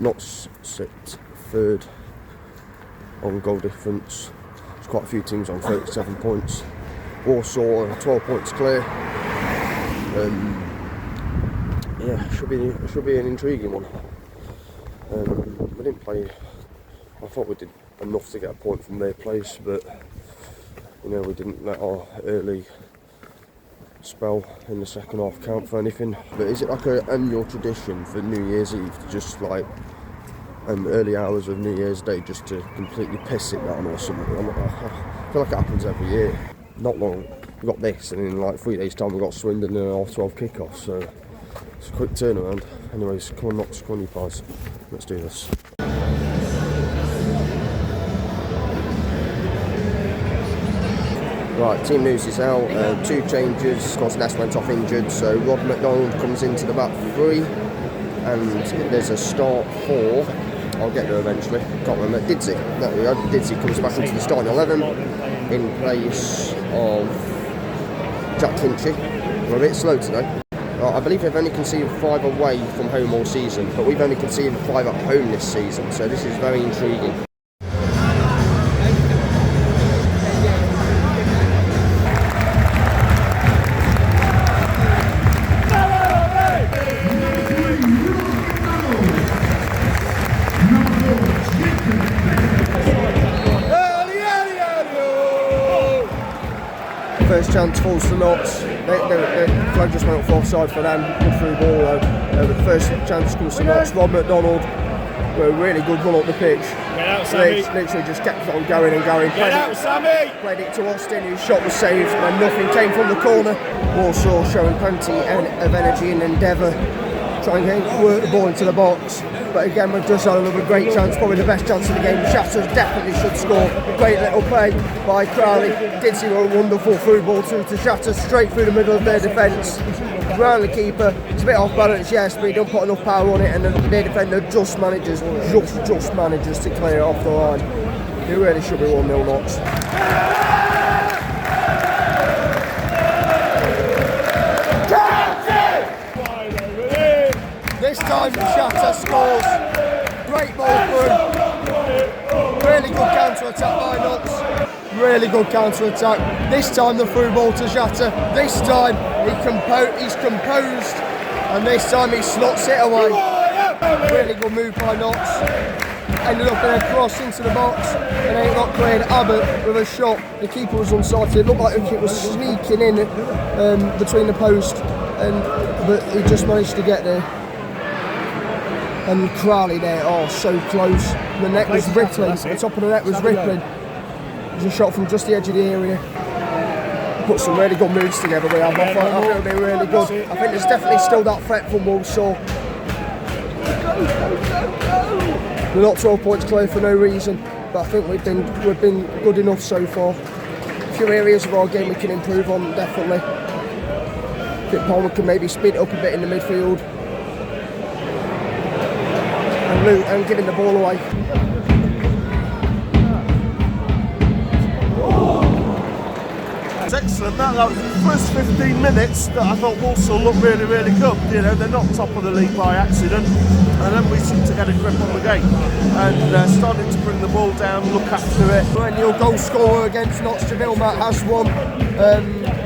Notts sit third on goal difference. There's quite a few teams on 37 points. Walsall are 12 points clear. Yeah, should be an intriguing one. We didn't play. I thought we did enough to get a point from their place, but you know, we didn't let our early spell in the second half count for anything. But is it like an annual tradition for New Year's Eve to just like early hours of New Year's Day just to completely piss it down or something? I feel like it happens every year. Not long we got this, and in like 3 days time we got Swindon and an half 12 kick-off, so it's a quick turnaround. Anyways, come on Notts, come on you pies, let's do this. Right, team news is out. 2 changes. Of course, Ness went off injured, so Rod McDonald comes into the back 3, and there's a start 4. I'll get there eventually. Can't remember. Didsey. There we go. Didsey comes back into the starting 11 in place of Jack Hinchy. We're a bit slow today. I believe they've only conceded 5 away from home all season, but we've only conceded 5 at home this season, so this is very intriguing. First chance falls to Notts. The flag just went up offside for them. Good through ball though. The first chance comes to Notts. Rod McDonald with a really good run up the pitch. Get out, Sammy. Literally just kept on going and going. Get out, Sammy. Played it to Austin, whose shot was saved, and nothing came from the corner. Walsall showing plenty of energy and endeavour, trying to work the ball into the box. But again, we've just had another great chance, probably the best chance of the game. Shatter definitely should score. Great little play by Crowley. Did see a wonderful through ball to Shatter, straight through the middle of their defence. Round the keeper. It's a bit off balance, yes, but he don't put enough power on it, and their defender just manages to clear it off the line. It really should be 1-0 Notts. This time Shatter scores. Great ball through. Really good counter-attack by Notts. Really good counter-attack. This time the through ball to Shatter. This time he's composed. And this time he slots it away. Really good move by Notts. Ended up in a cross into the box. And then it got cleared. Abbott with a shot. The keeper was unsighted. It looked like it was sneaking in between the post. But he just managed to get there. And Crowley there, oh, so close. The net was rippling, the top of the net was rippling. It was a shot from just the edge of the area. Put some really good moves together we have. I think it'll be really good. I think there's definitely still that threat from Walsall. We're not 12 points clear for no reason, but I think we've been good enough so far. A few areas of our game we can improve on, definitely. I think Palmer can maybe speed it up a bit in the midfield. And giving the ball away. It's excellent. That was the first 15 minutes that I thought Walsall looked really, really good. You know, they're not top of the league by accident, and then we seem to get a grip on the game and starting to bring the ball down, look after it. Perennial goal scorer against Notts, Javille Matt has one.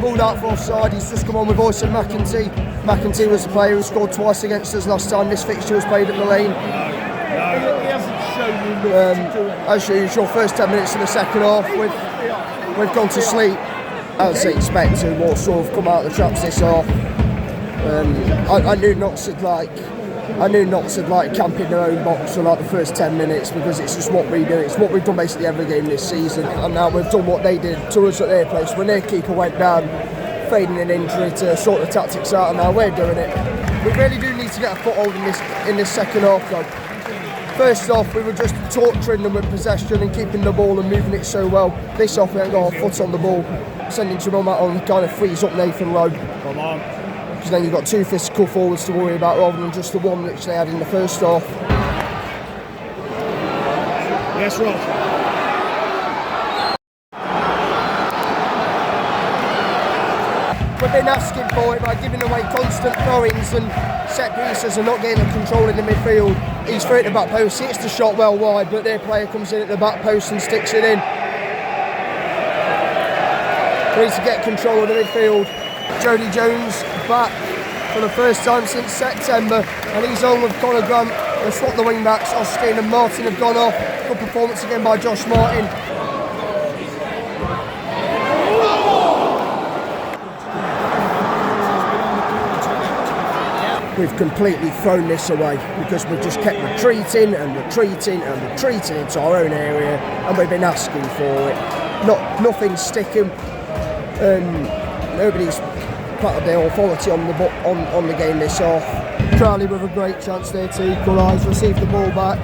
Ruled out for offside. He's just come on with Oyson McEntee. McEntee was the player who scored twice against us last time this fixture was played at the Lane. As usual, first 10 minutes of the second half, we've gone to sleep. As expected, Walsall have come out of the traps this half. I knew Notts had like camping their own box for like the first 10 minutes, because it's just what we do. It's what we've done basically every game this season, and now we've done what they did to us at their place when their keeper went down, feigning an injury to sort the tactics out, and now we're doing it. We really do need to get a foothold in this second half though. First off, we were just torturing them with possession and keeping the ball and moving it so well. This off, we haven't got our foot on the ball. Sending Jamal Matt on kind of frees up Nathan Lowe. Come on. Because then you've got 2 physical forwards to worry about rather than just the one which they had in the first half. Yes, Rob. we've been asking for it by giving away constant throw-ins and set pieces and not getting the control in the midfield. He's through at the back post, hits the shot well wide, but their player comes in at the back post and sticks it in. We need to get control of the midfield. Jody Jones back for the first time since September, and he's on with Conor Grant. They've swapped the wing backs. Austin and Martin have gone off. Good performance again by Josh Martin. We've completely thrown this away because we've just kept retreating and retreating and retreating into our own area, and we've been asking for it. Nothing's sticking. Nobody's put their authority on the game this off. Crowley with a great chance there to equalise, received the ball back.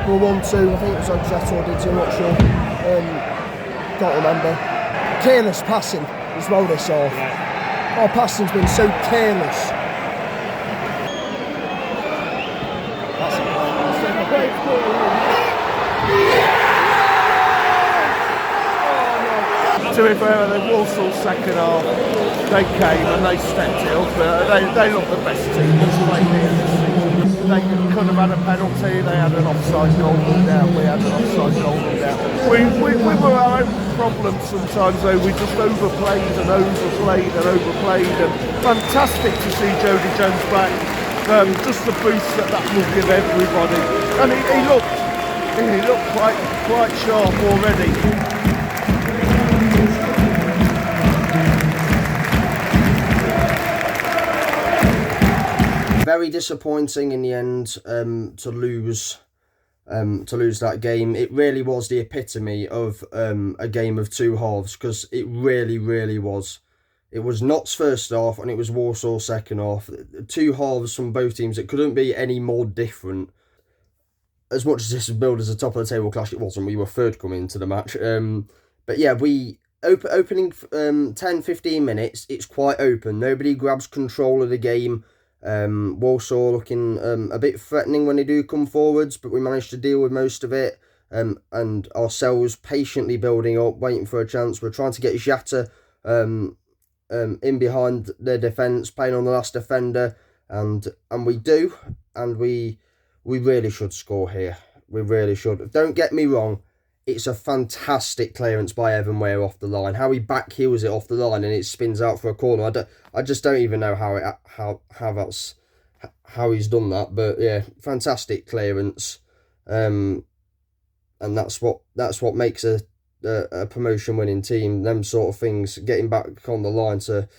We're 1-2, I think it was on Jetta or did I'm not sure. Can't remember. Careless passing as well this off. Our passing's been so careless. To be fair, the Walsall second half, they came and they stepped it up. They look the best team that's played here this season. They could have had a penalty, they had an offside goal down, we had an offside goal down. We were our own problem sometimes though, we just overplayed and overplayed and overplayed, and fantastic to see Jody Jones back. Just the boost that will give everybody. And he looked quite sharp already. Very disappointing in the end to lose that game. It really was the epitome of a game of two halves, because it really was. It was Notts first half and it was Walsall second half. Two halves from both teams. It couldn't be any more different. As much as this was billed as a top of the table clash, it wasn't. We were third coming into the match. But yeah, opening 10-15 minutes, it's quite open. Nobody grabs control of the game. Walsall looking a bit threatening when they do come forwards, but we managed to deal with most of it, and ourselves patiently building up, waiting for a chance. We're trying to get Jata in behind their defence, playing on the last defender, and we do, and we really should score here. We really should. Don't get me wrong, it's a fantastic clearance by Evan Ware off the line. How he back heels it off the line and it spins out for a corner. I just don't even know how he's done that. But yeah, fantastic clearance, and that's what makes a promotion winning team. Them sort of things, getting back on the line to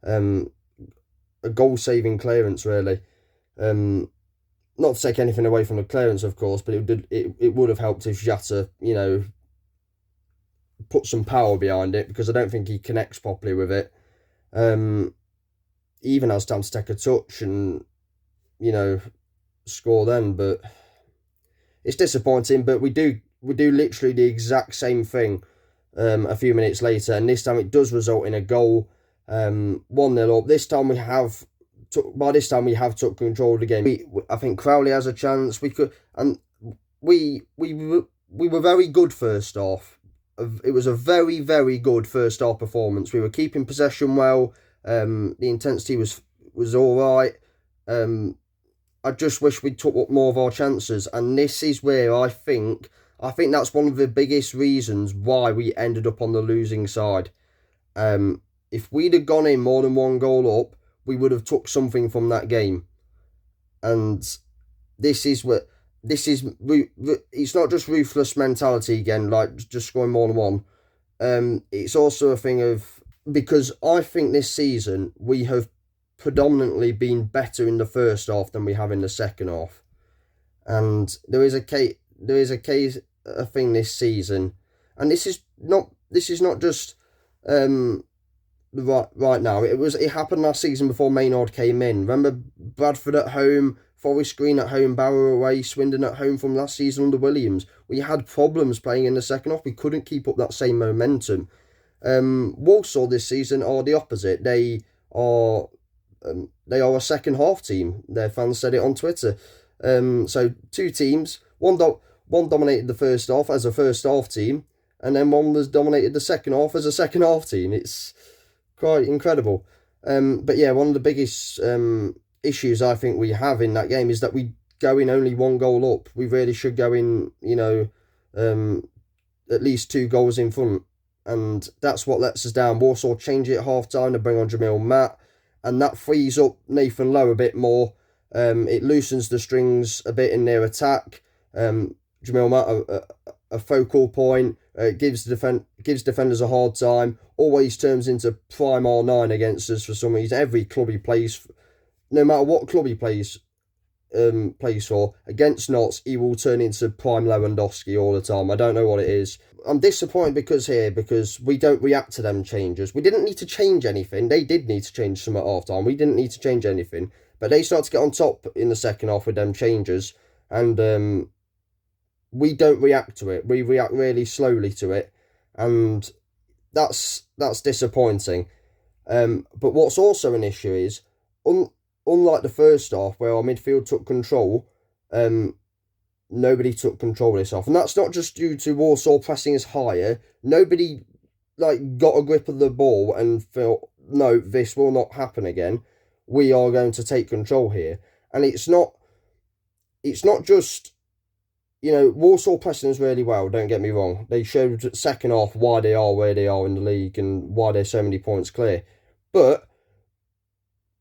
a goal saving clearance really. Not to take anything away from the clearance, of course, but it would have helped if Jata, put some power behind it, because I don't think he connects properly with it. He even has time to take a touch and, score then, but it's disappointing. But we do literally the exact same thing a few minutes later, and this time it does result in a goal, 1-0 up. This time we have took control of the game. I think Crowley has a chance. We were very good first half. It was a very, very good first half performance. We were keeping possession well. The intensity was all right. I just wish we took up more of our chances, and this is where I think that's one of the biggest reasons why we ended up on the losing side. If we'd have gone in more than one goal up, we would have took something from that game. And it's not just ruthless mentality again, like just scoring more than one. It's also a thing of, because I think this season we have predominantly been better in the first half than we have in the second half. And there is a thing this season, and this is not just right now. It happened last season before Maynard came in. Remember Bradford at home, Forest Green at home, Barrow away, Swindon at home from last season under Williams. We had problems playing in the second half. We couldn't keep up that same momentum. Walsall this season are the opposite. They are a second half team. Their fans said it on Twitter. So two teams, one dominated the first half as a first half team, and then one was dominated the second half as a second half team. It's quite incredible. But yeah, one of the biggest issues I think we have in that game is that we go in only 1 goal up. We really should go in, at least 2 goals in front. And that's what lets us down. Walsall change it at half time to bring on Jamil Matt, and that frees up Nathan Lowe a bit more. It loosens the strings a bit in their attack. Jamil Matt a focal point, gives defenders a hard time, always turns into prime R9 against us for some reason. Every club he plays, no matter what club he plays for, against Notts, he will turn into prime Lewandowski all the time. I don't know what it is. I'm disappointed because we don't react to them changes. We didn't need to change anything. They did need to change some at half time. We didn't need to change anything. But they start to get on top in the second half with them changes. And we don't react to it. We react really slowly to it. And that's disappointing. But what's also an issue is, unlike the first half where our midfield took control, nobody took control of this half. And that's not just due to Walsall pressing us higher. Nobody got a grip of the ball and felt, no, this will not happen again. We are going to take control here. And it's not just, Walsall pressing us really well, don't get me wrong. They showed second half why they are where they are in the league and why they're so many points clear. But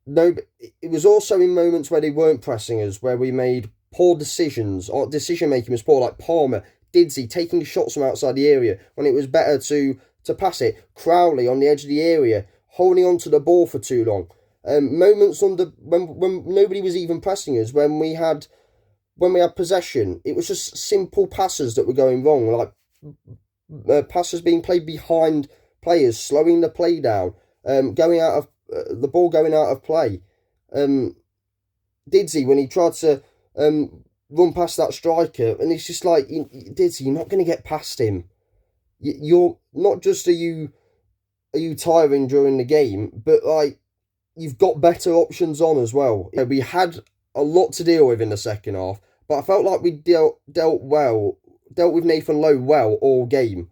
no, it was also in moments where they weren't pressing us, where we made poor decisions, or decision making was poor, like Palmer, Didsey taking shots from outside the area when it was better to pass it. Crowley on the edge of the area, holding on to the ball for too long. Moments when nobody was even pressing us, when we had possession, it was just simple passes that were going wrong, like passes being played behind players, slowing the play down, the ball going out of play. Didsey, when he tried to run past that striker, and it's just like, Didsey, you're not going to get past him. You're not just are you tiring during the game, but you've got better options on as well. We had a lot to deal with in the second half, but I felt like we dealt with Nathan Lowe well all game.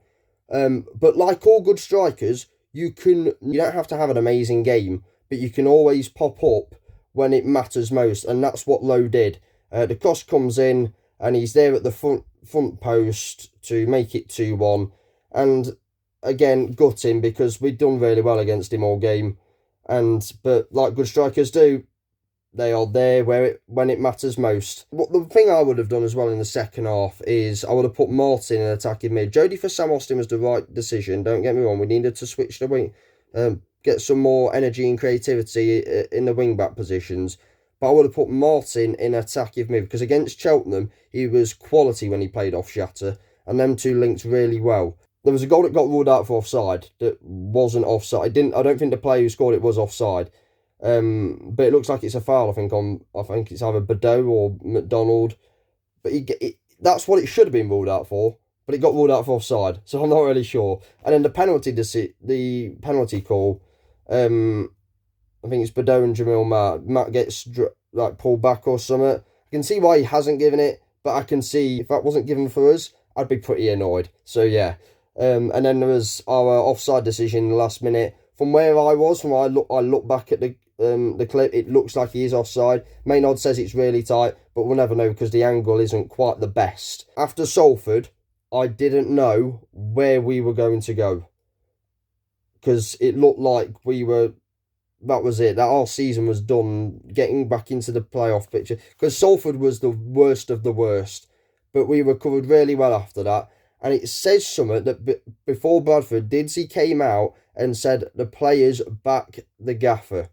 But like all good strikers, you don't have to have an amazing game, but you can always pop up when it matters most, and that's what Lowe did. The cross comes in, and he's there at the front post to make it 2-1, and again, gutting because we'd done really well against him all game, but like good strikers do, they are there when it matters most. The thing I would have done as well in the second half is I would have put Martin in attacking mid. Jody for Sam Austin was the right decision, don't get me wrong. We needed to switch the wing, get some more energy and creativity in the wing-back positions. But I would have put Martin in attacking mid, because against Cheltenham, he was quality when he played off Shatter, and them two linked really well. There was a goal that got ruled out for offside that wasn't offside. I don't think the player who scored it was offside. But it looks like it's a foul, I think it's either Bordeaux or McDonald. But that's what it should have been ruled out for, but it got ruled out for offside, so I'm not really sure. And then the penalty call, I think it's Bordeaux and Jamil Matt. Matt gets pulled back or something. I can see why he hasn't given it, but I can see if that wasn't given for us, I'd be pretty annoyed. So yeah. And then there was our offside decision in the last minute. From where I was, I look back at the clip, it looks like he is offside. Maynard says it's really tight, but we'll never know because the angle isn't quite the best. After Salford, I didn't know where we were going to go, because it looked like that was it, that our season was done, getting back into the playoff picture, because Salford was the worst of the worst, but we recovered really well after that. And it says something that before Bradford, Didsey came out and said the players back the gaffer.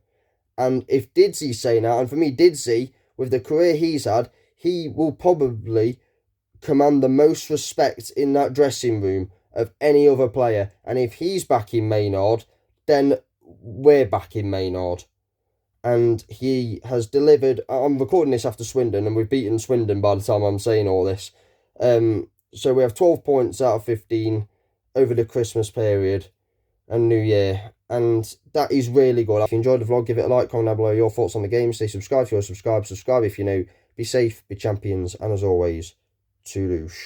And if Didsey's saying that, and for me, Didsey, with the career he's had, he will probably command the most respect in that dressing room of any other player. And if he's backing Maynard, then we're backing Maynard. And he has delivered. I'm recording this after Swindon, and we've beaten Swindon by the time I'm saying all this. So we have 12 points out of 15 over the Christmas period and New Year. And that is really good. If you enjoyed the vlog, give it a like, comment down below your thoughts on the game. Stay subscribed if you're subscribed. Subscribe if you're new. Be safe, be champions. And as always, Toulouche.